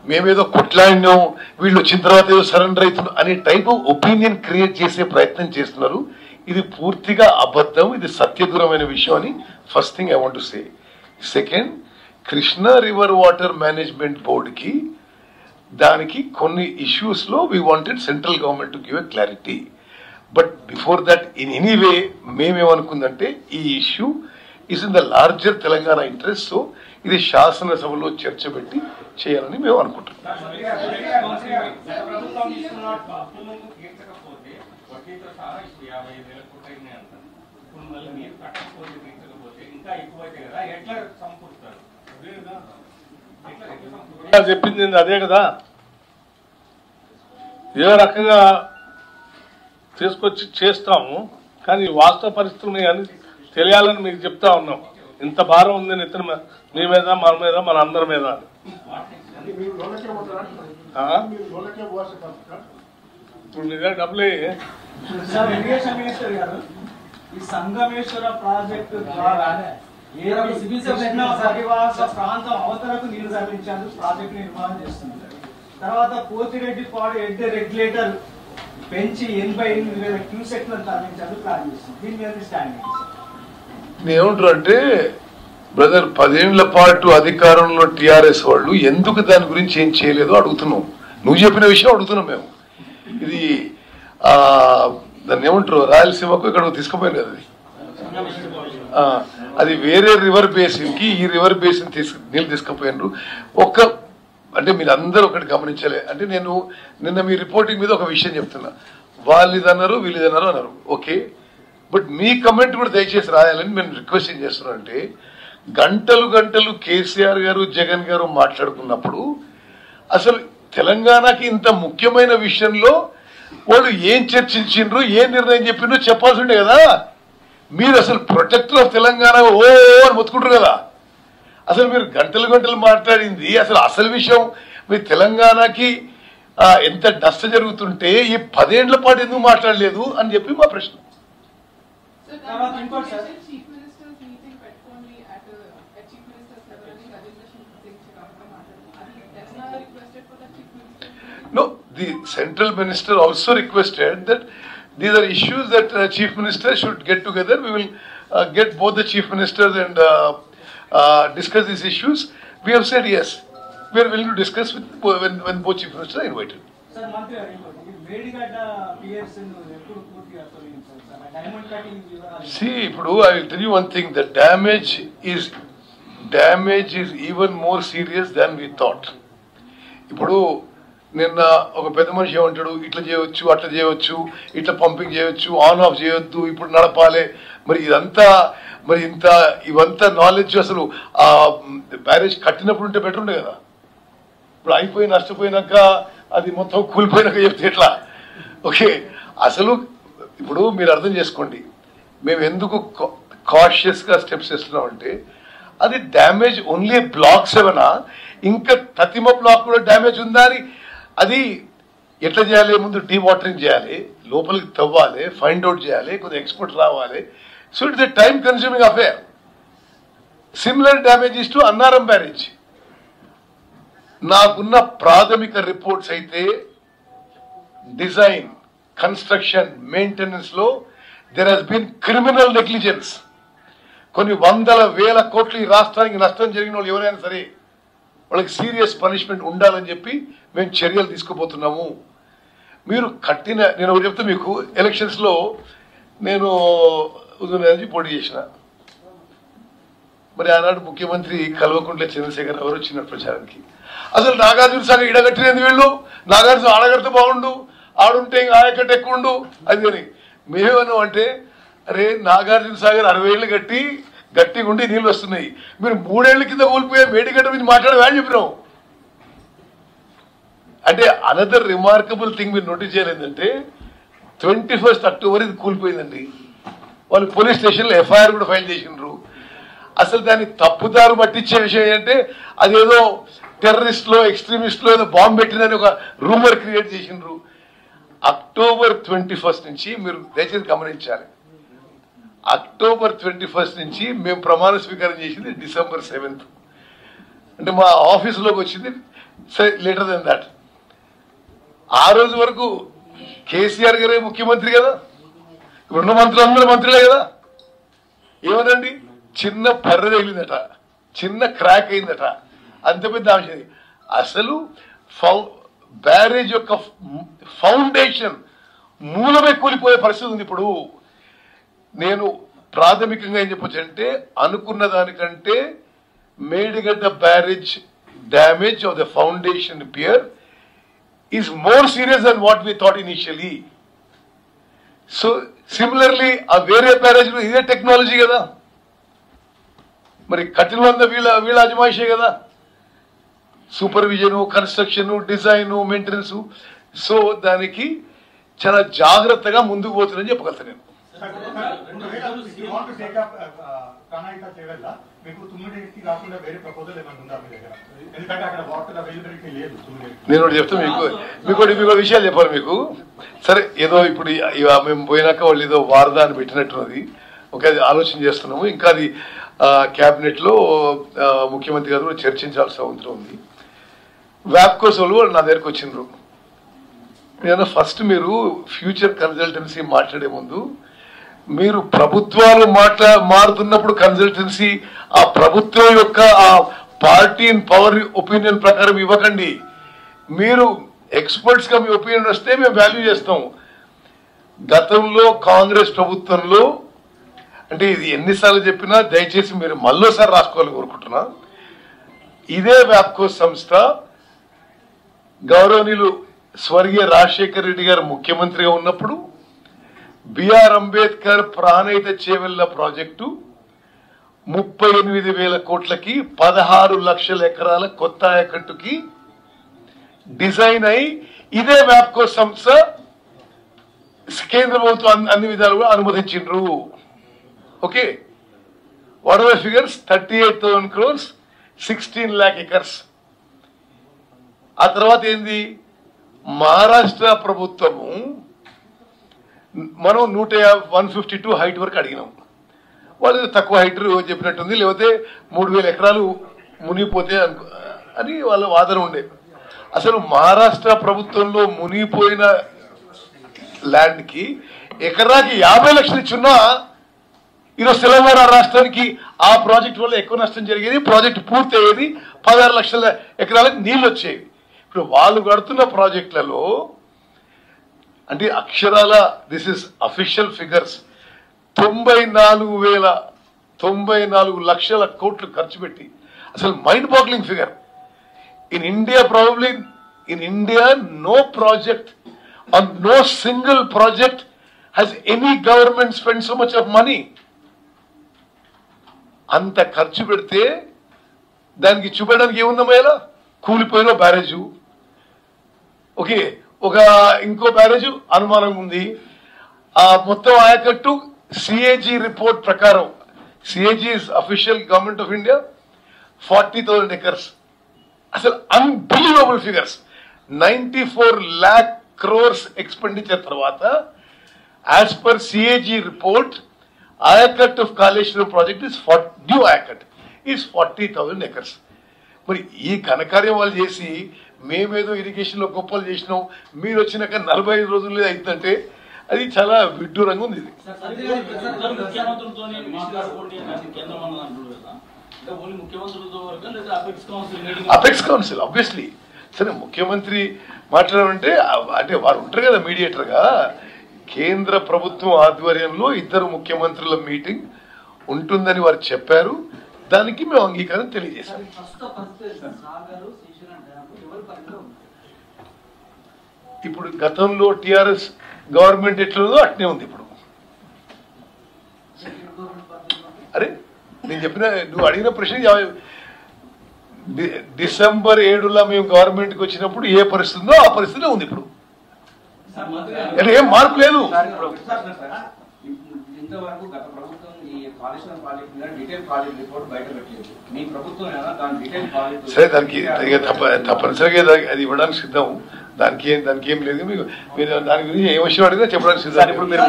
మేమేదో కొట్లాడినాం, వీళ్ళు వచ్చిన తర్వాత ఏదో సరెండర్ అవుతున్నాం అనే టైప్ ఒపీనియన్ క్రియేట్ చేసే ప్రయత్నం చేస్తున్నారు. ఇది పూర్తిగా అబద్ధం, ఇది సత్యదూరమైన విషయం అని first thing I want to say. Second, Krishna river water management బోర్డుకి దానికి కొన్ని ఇష్యూస్లో we wanted central government to give a clarity. But before that in any way మేమేమనుకుందంటే ఈ issue is in the larger Telangana interest. So ఇది శాసనసభలో చర్చ పెట్టి చేయాలని మేము అనుకుంటున్నాం. చెప్పింది అదే కదా, ఏ రకంగా తీసుకొచ్చి చేస్తాము, కానీ వాస్తవ పరిస్థితులు మీకు అని తెలియాలని మీకు చెప్తా ఉన్నాం. ఇంత భారం ఉంది ఇతను మీ మీద, మన మీద, మన అందరి మీద. ఇప్పుడు మీ దగ్గర డబ్బులు ఈ సంగమేశ్వర ప్రాజెక్టు ద్వారా సివిల్ సప్లై ప్రాంతం అవతలకు నీళ్లు తరలించారు, ప్రాజెక్టు నిర్మాణం చేస్తున్నారు. తర్వాత పోతిరెడ్డిపాడు హెడ్ రెగ్యులేటర్ పెంచి 88,000 క్యూసెక్లను తరలించారు, ప్లాన్ చేస్తుంది. దీని మీద స్టాండ్ ఏమంటారు అంటే బ్రదర్, 10 ఏళ్ల పాటు అధికారంలో టిఆర్ఎస్ వాళ్ళు ఎందుకు దాని గురించి ఏం చేయలేదో అడుగుతున్నాం. నువ్వు చెప్పిన విషయం అడుగుతున్నాం మేము. ఇది దాన్ని ఏమంటారు, రాయలసీమకు ఇక్కడ తీసుకుపోయారు కదా, అది వేరే రివర్ బేసిన్ కి ఈ రివర్ బేసిన్ నీళ్ళు తీసుకుపోయినారు. అంటే మీరు అందరూ ఒకటి గమనించలే. అంటే నేను నిన్న మీ రిపోర్టింగ్ మీద ఒక విషయం చెప్తున్నా, వాళ్ళు ఇదన్నారు వీళ్ళు ఇదన్నారు అన్నారు, ఓకే. బట్ మీ కమెంట్ కూడా దయచేసి రాయాలని మేము రిక్వెస్ట్ ఏం చేస్తున్నాం అంటే, గంటలు గంటలు కేసీఆర్ గారు జగన్ గారు మాట్లాడుకున్నప్పుడు అసలు తెలంగాణకి ఇంత ముఖ్యమైన విషయంలో వాళ్ళు ఏం చర్చించిండ్రు, ఏం నిర్ణయం చెప్పిండ్రు చెప్పాల్సి ఉండే కదా. మీరు అసలు ప్రొటెక్టర్ ఆఫ్ తెలంగాణ ఓ అని మొత్తుకుంటారు కదా. అసలు మీరు గంటలు గంటలు మాట్లాడింది అసలు విషయం మీ తెలంగాణకి ఎంత నష్టం జరుగుతుంటే ఈ 10 ఏళ్ల పాటు ఎందుకు మాట్లాడలేదు అని చెప్పి మా ప్రశ్న. No, the central minister also requested that these are issues that chief minister should get together. We will get both the chief ministers and discuss these issues. We have said yes. We are willing to discuss with when both chief ministers are invited. Sir, Mantri garu, Medigadda PRS eppudu poortiga tollincharu sir. Diamond cutting vivaralu. See, ipudu I will tell you one thing. The damage is even more serious than we thought. Ipudu నిన్న ఒక పెద్ద మనిషి ఏమంటాడు, ఇట్లా చేయవచ్చు అట్లా చేయవచ్చు, ఇట్లా పంపింగ్ చేయవచ్చు, ఆన్ ఆఫ్ చేయొద్దు, ఇప్పుడు నడపాలి. మరి ఇవంతా నాలెడ్జ్ అసలు ఆ బ్యారేజ్ కట్టినప్పుడు ఉంటే బెటర్ ఉండే కదా. ఇప్పుడు అయిపోయి నష్టపోయినాక అది మొత్తం కూలిపోయినాక చెప్తే ఎట్లా? ఓకే, అసలు ఇప్పుడు మీరు అర్థం చేసుకోండి, మేము ఎందుకు కాషియస్గా స్టెప్స్ ఇస్తున్నామంటే, అది డ్యామేజ్ ఓన్లీ బ్లాక్ 7 ఇంకా తతిమ బ్లాక్ కూడా డ్యామేజ్ ఉందా అని అది ఎట్లా చేయాలి? ముందు డీ వాటరింగ్ చేయాలి, లోపలికి తవ్వాలి, ఫైండ్ అవుట్ చేయాలి, కొద్దిగా ఎక్స్పర్ట్ రావాలి. So it's a time consuming affair. Similar damages to Annaram barrage. నాకున్న ప్రాథమిక రిపోర్ట్స్ అయితే డిజైన్, కన్స్ట్రక్షన్, మెయింటెనెన్స్ లో there has been criminal negligence. కొన్ని 100,000 కోట్లు ఈ రాష్ట్రానికి నష్టం జరిగిన వాళ్ళు ఎవరైనా సరే వాళ్ళకి సీరియస్ పనిష్మెంట్ ఉండాలని చెప్పి మేము చర్యలు తీసుకుపోతున్నాము. మీరు నేను ఒకటి చెప్తే మీకు, ఎలక్షన్స్ లో నేను ఉదయనిధి పోటీ చేసిన. మరి ఆనాడు ముఖ్యమంత్రి కల్వకుంట్ల చంద్రశేఖర్ ఎవరు వచ్చిన ప్రచారానికి, అసలు నాగార్జున సాగర్ ఇడగట్టినది వీళ్ళు, నాగార్జున ఆడగడితే బాగుండు, ఆడుంటే ఆయకట్టు ఎక్కువ ఉండు అది అని. మేమేమన్నాం అంటే, అరే నాగార్జున సాగర్ 60 ఏళ్ళు గట్టిగా ఉండి నీళ్ళు వస్తున్నాయి, మీరు 3 ఏళ్ల కింద కోల్పోయే మేడిగడ్డ మీద మాట్లాడే అని చెప్పినాం. అంటే అనదర్ రిమార్కబుల్ థింగ్ మీరు నోటీస్ చేయలేదంటే, 21 అక్టోబర్ ఇది కూలిపోయిందండి. వాళ్ళు పోలీస్ స్టేషన్లో ఎఫ్ఐఆర్ కూడా ఫైల్ చేసినారు. అసలు దాన్ని తప్పుదారు పట్టించే విషయం ఏంటంటే, అదేదో టెర్రరిస్ట్లో ఎక్స్ట్రీమిస్ట్లో ఏదో బాంబు పెట్టిందని ఒక రూమర్ క్రియేట్ చేసినారు. అక్టోబర్ 21 నుంచి మీరు దయచేసి గమనించాలి, అక్టోబర్ 21 నుంచి మేము ప్రమాణ స్వీకారం చేసింది డిసెంబర్ 7th. అంటే మా ఆఫీసులోకి వచ్చింది లేటర్ దెన్ దాట్. ఆ రోజు వరకు కేసీఆర్ గారే ముఖ్యమంత్రి కదా, ఇప్పుడున్న మంత్రులు అందరూ మంత్రులే కదా. ఏమనండి, చిన్న పర్ర తగిలిందట, చిన్న క్రాక్ అయిందట, అంత పెద్ద అంశం. అసలు బ్యారేజ్ యొక్క ఫౌండేషన్ మూలమే కూలిపోయే పరిస్థితి ఉంది. ఇప్పుడు నేను ప్రాథమికంగా ఏం చెప్పొచ్చు అంటే, అనుకున్న దానికంటే Medigadda barrage damage of the foundation pier is more serious than what we thought initially. So similarly ఆ వేరే బ్యారేజ్ ఇదే టెక్నాలజీ కదా, మరి కఠినంగా వీళ్ళ అజమాయిషే కదా, సూపర్విజను, కన్స్ట్రక్షన్, డిజైను, మెయింటెనెన్స్. సో దానికి చాలా జాగ్రత్తగా ముందుకు పోతుందని చెప్పగలుగుతాను నేను. నేను ఒకటి చెప్తాను మీకు విషయాలు చెప్పాలి మీకు. సరే, ఏదో ఇప్పుడు మేము పోయినాక వాళ్ళు ఏదో వారదా అని పెట్టినట్టున్నది, ఓకే, అది ఆలోచన చేస్తున్నాము. ఇంకా అది క్యాబినెట్లో ముఖ్యమంత్రి గారు చర్చించాల్సిన అవసరం ఉంది. వ్యాప్కోస్ వాళ్ళు నా దగ్గరకు వచ్చిండ్రు. నేను ఫస్ట్ మీరు ఫ్యూచర్ కన్సల్టెన్సీ మాట్లాడే ముందు మీరు ప్రభుత్వాలు మారుతున్నప్పుడు కన్సల్టెన్సీ ఆ ప్రభుత్వం యొక్క ఆ పార్టీ పవర్ ఒపీనియన్ ప్రకారం ఇవ్వకండి. మీరు ఎక్స్పర్ట్స్గా మీ ఒపీనియన్ వస్తే మేము వాల్యూ చేస్తాం. గతంలో కాంగ్రెస్ ప్రభుత్వంలో అంటే ఇది ఎన్నిసార్లు చెప్పినా దయచేసి మీరు మళ్ళోసారి రాసుకోవాలని కోరుకుంటున్నా. ఇదే వ్యాప్కో సంస్థ గౌరవనీయులు స్వర్గీయ రాజశేఖర రెడ్డి గారు ముఖ్యమంత్రిగా ఉన్నప్పుడు బిఆర్ అంబేద్కర్ ప్రాణహిత చేవెళ్ల ప్రాజెక్టు 38,000 కోట్లకి 16 లక్షల ఎకరాల కొత్త ఆయకట్టుకి డిజైన్ అయి ఇదే వ్యాప్కో సంస్థ కేంద్ర ప్రభుత్వం అన్ని విధాలుగా అనుమతించిండ్రు. Okay, what are the figures? 38,000 crores, 16 lakh acres. ఆ తర్వాత ఏంది? మహారాష్ట్ర ప్రభుత్వము మనం 152 హైట్ వరకు అడిగినాం. వాళ్ళు తక్కువ హైట్ చెప్పినట్టుంది, లేకపోతే 3,000 ఎకరాలు మునిగిపోతే అని వాళ్ళ వాదన ఉండే. అసలు మహారాష్ట్ర ప్రభుత్వంలో మునిగిపోయిన ల్యాండ్కి ఎకరాకి 50 లక్షలు ఇచ్చున్నా ఈరోజు తెలంగాణ రాష్ట్రానికి ఆ ప్రాజెక్ట్ వల్ల ఎక్కువ నష్టం జరిగేది. ప్రాజెక్ట్ పూర్తి అయ్యేది, 16 లక్షల ఎకరాలకు నీళ్ళు వచ్చేవి. ఇప్పుడు వాళ్ళు కడుతున్న ప్రాజెక్టులలో అంటే అక్షరాల దిస్ ఇస్ అఫీషియల్ ఫిగర్స్ 94 లక్షల కోట్లు ఖర్చు పెట్టి అసలు mind boggling figure. In India probably in India no project or no single project has any government spend so much of money. అంత ఖర్చు పెడితే దానికి చూపెట్టడానికి ఏముందమ్మా? కూలిపోయిన బ్యారేజు, ఓకే, ఒక ఇంకో బ్యారేజ్ అనుమానం ఉంది. ఆ మొత్తం ఆయకట్టు సిఏజీ రిపోర్ట్ ప్రకారం, CAG is official government of India, 40,000 acres. అసలు unbelievable figures. 94 lakh crores expenditure తర్వాత యాజ్ పర్ సిఏజీ రిపోర్ట్ ఆయకట్ of Kaleshwaram project is new ఆయకట్ ఈస్ 40,000 acres. మరి ఈ ఘనకార్యం వాళ్ళు చేసి మేమేదో ఇరిగేషన్లో గొప్పలు చేసినాం, మీరు వచ్చినాక 45 రోజుల్లో అవుతుందంటే అది చాలా విడ్డూరంగా ఉంది. ఇది అపెక్స్ కౌన్సిల్ ఆబ్వియస్లీ సరే ముఖ్యమంత్రి మాట్లాడాలంటే అంటే వారు ఉంటారు కదా మీడియేటర్గా. కేంద్ర ప్రభుత్వం ఆధ్వర్యంలో 2 ముఖ్యమంత్రుల మీటింగ్ ఉంటుందని వారు చెప్పారు. దానికి మేము అంగీకారం తెలియజేశాం. ఇప్పుడు గతంలో టిఆర్ఎస్ గవర్నమెంట్ ఎట్లుందో అట్నే ఉంది ఇప్పుడు. అరే నేను చెప్పిన నువ్వు అడిగిన ప్రశ్న December 7 మేము గవర్నమెంట్కి వచ్చినప్పుడు ఏ పరిస్థితి ఉందో ఆ పరిస్థితి ఉంది ఇప్పుడు. ఏం మార్పు లేదు. ఇంతవరకు గత ప్రభుత్వం ఈ కాళేశ్వరం ప్రాజెక్ట్ మీద డీటెయిల్ ప్రాజెక్ట్ రిపోర్ట్ బయట పెట్టలేదు. మీ ప్రభుత్వం దాని డీటెయిల్ ప్రాజెక్ట్ సరే దానికి తప్పనిసరిగా అది ఇవ్వడానికి సిద్ధం. దానికి ఏం లేదు. మీరు దాని గురించి ఏ విషయం అడిగినా చెప్పడానికి సిద్ధం. ఇప్పుడు మీరు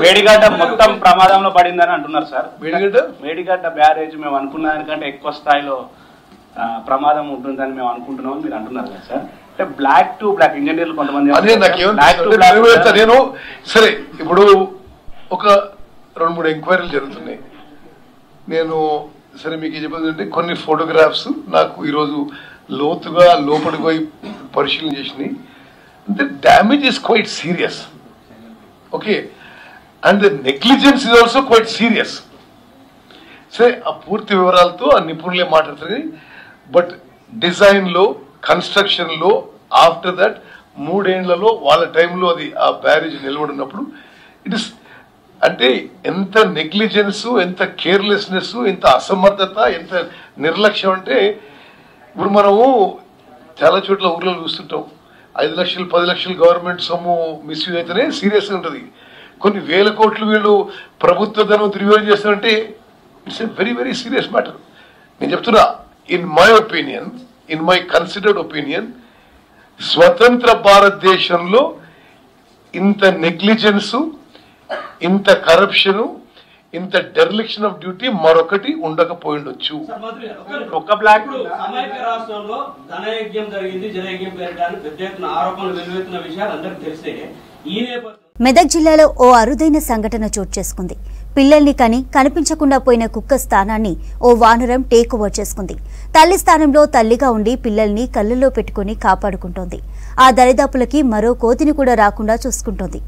మేడిగడ్డ మొత్తం ప్రమాదంలో పడిందని అంటున్నారు సార్. మేడిగడ్డ బ్యారేజ్ మేము అనుకున్న దానికంటే ఎక్కువ స్థాయిలో ప్రమాదం ఉంటుందని మేము అనుకుంటున్నాం మీరు అంటున్నారు కదా సార్. అంటే బ్లాక్ టు బ్లాక్ ఇంజనీర్లు కొంతమంది నేను సరే ఇప్పుడు ఒక 2-3 ఎంక్వైరీలు జరుగుతున్నాయి. నేను సరే మీకు చెప్పేదంటే కొన్ని ఫోటోగ్రాఫ్స్ నాకు ఈరోజు లోతుగా లోపలికి పోయి పరిశీలన చేసినాయి. అంటే damage is quite serious. Okay, and the negligence is also quite serious. సరే ఆ పూర్తి వివరాలతో ఆ నిపుణులే మాట్లాడుతుంది. బట్ డిజైన్లో కన్స్ట్రక్షన్లో ఆఫ్టర్ దట్ 3 ఏళ్లలో వాళ్ళ టైంలో అది ఆ బ్యారేజ్ నిలబడినప్పుడు ఇట్ ఇస్ అంటే ఎంత నెగ్లిజెన్స్, ఎంత కేర్లెస్నెస్, ఎంత అసమర్థత, ఎంత నిర్లక్ష్యం. అంటే ఇప్పుడు మనము చాలా చోట్ల ఊర్లో చూస్తుంటాం 5 లక్షలు 10 లక్షలు గవర్నమెంట్ సొమ్ము మిస్యూజ్ అయితేనే సీరియస్గా ఉంటుంది. కొన్ని 1000 కోట్లు వీళ్ళు ప్రభుత్వ ధనం దుర్వినియోగం చేస్తారంటే it's a very very serious matter. నేను చెప్తున్నా in my opinion, in my considered opinion, స్వతంత్ర భారతదేశంలో ఇంత నెగ్లిజెన్సు, ఇంత కరప్షను, ఇంత డెర్లిక్షన్ ఆఫ్ డ్యూటీ మరొకటి ఉండకపోయిండొచ్చు. ఒక్క బ్లాక్ సమైక్య రాష్ట్రంలో ధనయజ్ఞం జరిగింది, జనయజ్ఞం పెరగడానికి పెద్ద ఎత్తున ఆరోపణలు వెలువెత్తిన విషయాలు అందరికీ తెలిసే ఈ నేపథ్యంలో మెదక్ జిల్లాలో ఓ అరుదైన సంఘటన చోటు చేసుకుంది. పిల్లల్ని కని కనిపించకుండా పోయిన కుక్క స్థానాన్ని ఓ వానరం టేక్ ఓవర్ చేసుకుంది. తల్లి స్థానంలో తల్లిగా ఉండి పిల్లల్ని కళ్ళల్లో పెట్టుకుని కాపాడుకుంటోంది. ఆ దరిదాపులకి మరో కోతిని కూడా రాకుండా చూసుకుంటోంది.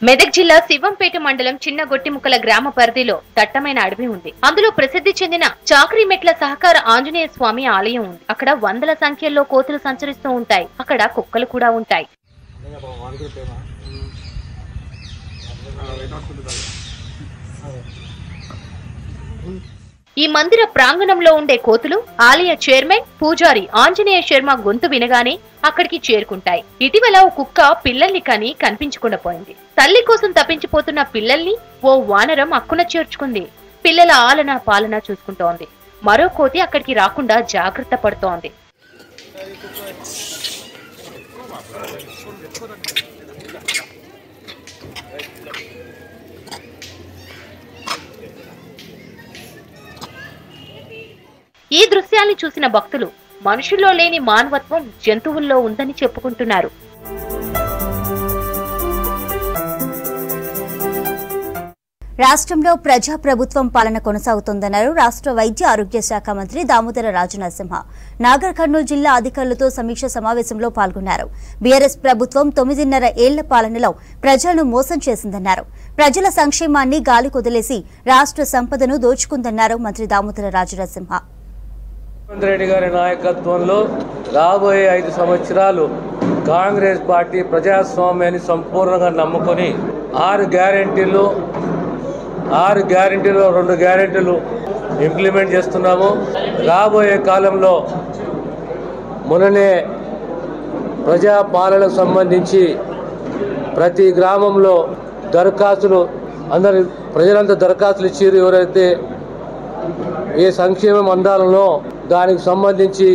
మెదక్ జిల్లా శివంపేట మండలం చిన్న గొట్టిముక్కల గ్రామ పరిధిలో దట్టమైన అడవి ఉంది. అందులో ప్రసిద్ధి చెందిన చాకరిమెట్ల సహకార ఆంజనేయ స్వామి ఆలయం ఉంది. అక్కడ వందల సంఖ్యలో కోతులు సంచరిస్తూ ఉంటాయి. అక్కడ కుక్కలు కూడా ఉంటాయి. ఈ మందిర ప్రాంగణంలో ఉండే కోతులు ఆలయ చైర్మన్ పూజారి ఆంజనేయ శర్మ గొంతు వినగానే అక్కడికి చేరుకుంటాయి. ఇటీవల ఓ కుక్క పిల్లల్ని కని కనిపించకుండా పోయింది. తల్లి కోసం తప్పించిపోతున్న పిల్లల్ని ఓ వానరం అక్కున చేర్చుకుంది. పిల్లల ఆలన పాలన చూసుకుంటోంది. మరో కోతి అక్కడికి రాకుండా జాగ్రత్త పడుతోంది. ఈ దృశ్యాన్ని చూసిన భక్తులు మనుషుల్లో లేని మానవత్వం జంతువుల్లో ఉందని చెప్పుకుంటున్నారు. రాష్ట్రంలో ప్రజాప్రభుత్వం పాలన కొనసాగుతోందన్నారు రాష్ట్ర వైద్య ఆరోగ్య శాఖ మంత్రి దామోదర రాజనరసింహ. నాగర్ కర్నూలు జిల్లా అధికారులతో సమీక్ష సమావేశంలో పాల్గొన్నారు. బీఆర్ఎస్ ప్రభుత్వం 9.5 ఏళ్ల పాలనలో ప్రజలను మోసం చేసిందన్నారు. ప్రజల సంక్షేమాన్ని గాలికొదిలేసి రాష్ట్ర సంపదను దోచుకుందన్నారు మంత్రి దామోదర రాజనరసింహ. రెడ్డి గారి నాయకత్వంలో రాబోయే 5 సంవత్సరాలు కాంగ్రెస్ పార్టీ ప్రజాస్వామ్యాన్ని సంపూర్ణంగా నమ్ముకొని 6 గ్యారెంటీలు 2 గ్యారెంటీలు ఇంప్లిమెంట్ చేస్తున్నాము. రాబోయే కాలంలో మొన్ననే ప్రజాపాలనకు సంబంధించి ప్రతి గ్రామంలో దరఖాస్తులు ప్రజలంతా దరఖాస్తులు ఇచ్చారు. ఎవరైతే ఏ సంక్షేమం అందాలనో దానికి సంబంధించి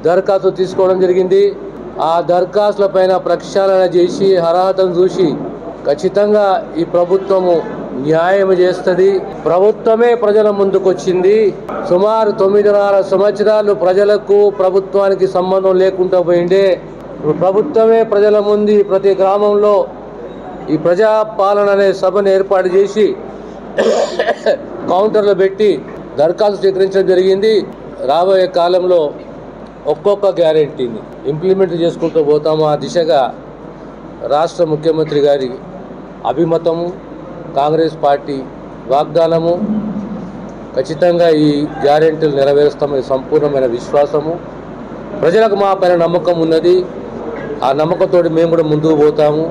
దరఖాస్తు తీసుకోవడం జరిగింది. ఆ దరఖాస్తుల పైన ప్రక్షాళన చేసి అర్హతను చూసి ఖచ్చితంగా ఈ ప్రభుత్వము న్యాయం చేస్తుంది. ప్రభుత్వమే ప్రజల ముందుకు వచ్చింది. సుమారు 9.5 సంవత్సరాలు ప్రజలకు ప్రభుత్వానికి సంబంధం లేకుండా పోయిండే. ప్రభుత్వమే ప్రజల ముందు ప్రతి గ్రామంలో ఈ ప్రజాపాలన అనే సభను ఏర్పాటు చేసి కౌంటర్లు పెట్టి దరఖాస్తు స్వీకరించడం జరిగింది. రాబోయే కాలంలో ఒక్కొక్క గ్యారెంటీని ఇంప్లిమెంట్ చేసుకుంటూ పోతాము. ఆ దిశగా రాష్ట్ర ముఖ్యమంత్రి గారి అభిమతము, కాంగ్రెస్ పార్టీ వాగ్దానము, ఖచ్చితంగా ఈ గ్యారెంటీలు నెరవేరుస్తామని సంపూర్ణమైన విశ్వాసము, ప్రజలకు మా పైన నమ్మకం ఉన్నది. ఆ నమ్మకంతో మేము కూడా ముందుకు పోతాము.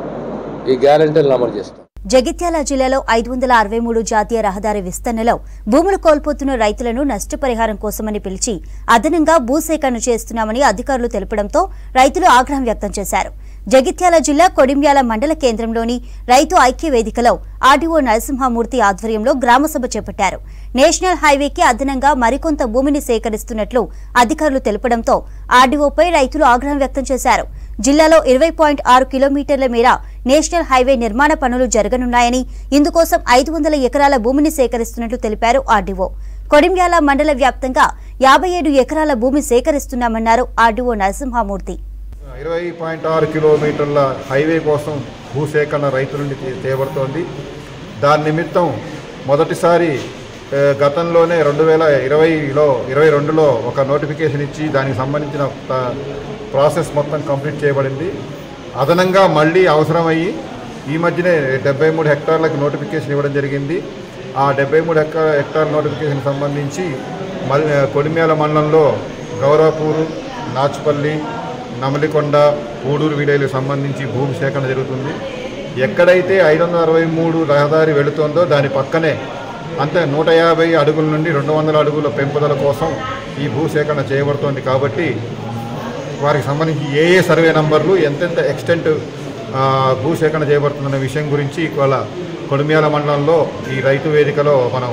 ఈ గ్యారెంటీలను అమలు చేస్తాం. జగిత్యాల జిల్లాలో 563 జాతీయ రహదారి విస్తరణలో భూములు కోల్పోతున్న రైతులను నష్టపరిహారం కోసమని పిలిచి అదనంగా భూసేకరణ చేస్తున్నామని అధికారులు తెలపడంతో రైతులు ఆగ్రహం వ్యక్తం చేశారు. జగిత్యాల జిల్లా కొడిమ్యాల మండల కేంద్రంలోని రైతు ఐక్య వేదికలో ఆర్డీఓ నరసింహమూర్తి ఆధ్వర్యంలో గ్రామసభ చేపట్టారు. నేషనల్ హైవేకి అదనంగా మరికొంత భూమిని సేకరిస్తున్నట్లు అధికారులు తెలపడంతో ఆర్డీఓపై రైతులు ఆగ్రహం వ్యక్తం చేశారు. జిల్లాలో 20.6 కిలోమీటర్ల మేర నేషనల్ హైవే నిర్మాణ పనులు జరగనున్నాయని, ఇందుకోసం 500 ఎకరాల భూమిని సేకరిస్తున్నట్లు తెలిపారు ఆర్డీఓ. కొడిమ్యాల మండల వ్యాప్తంగా 57 ఎకరాల భూమి సేకరిస్తున్నామన్నారు ఆర్డీఓ నరసింహమూర్తి. 20.6 కిలోమీటర్ల హైవే కోసం భూసేకరణ రైతుల నుండి చేయబడుతోంది. దాని నిమిత్తం మొదటిసారి గతంలోనే 2022లో ఒక నోటిఫికేషన్ ఇచ్చి దానికి సంబంధించిన ప్రాసెస్ మొత్తం కంప్లీట్ చేయబడింది. అదనంగా మళ్ళీ అవసరమయ్యి ఈ మధ్యనే 73 హెక్టార్లకు నోటిఫికేషన్ ఇవ్వడం జరిగింది. ఆ 73 హెక్టార్ నోటిఫికేషన్ సంబంధించి కొడిమ్యాల మండలంలో గౌరవపూరు, నాచుపల్లి, నమలికొండ, పూడూరు విలేజ్లకు సంబంధించి భూమి సేకరణ జరుగుతుంది. ఎక్కడైతే 563 రహదారి వెళుతుందో దాని పక్కనే అంతే 150 అడుగుల నుండి 200 అడుగుల పెంపుదల కోసం ఈ భూసేకరణ చేయబడుతోంది. కాబట్టి వారికి సంబంధించి ఏ సర్వే నంబర్లు ఎంతెంత ఎక్స్టెంట్ భూసేకరణ చేయబడుతుందన్న విషయం గురించి ఇవాళ కొడిమ్యాల మండలంలో ఈ రైతు వేదికలో మనం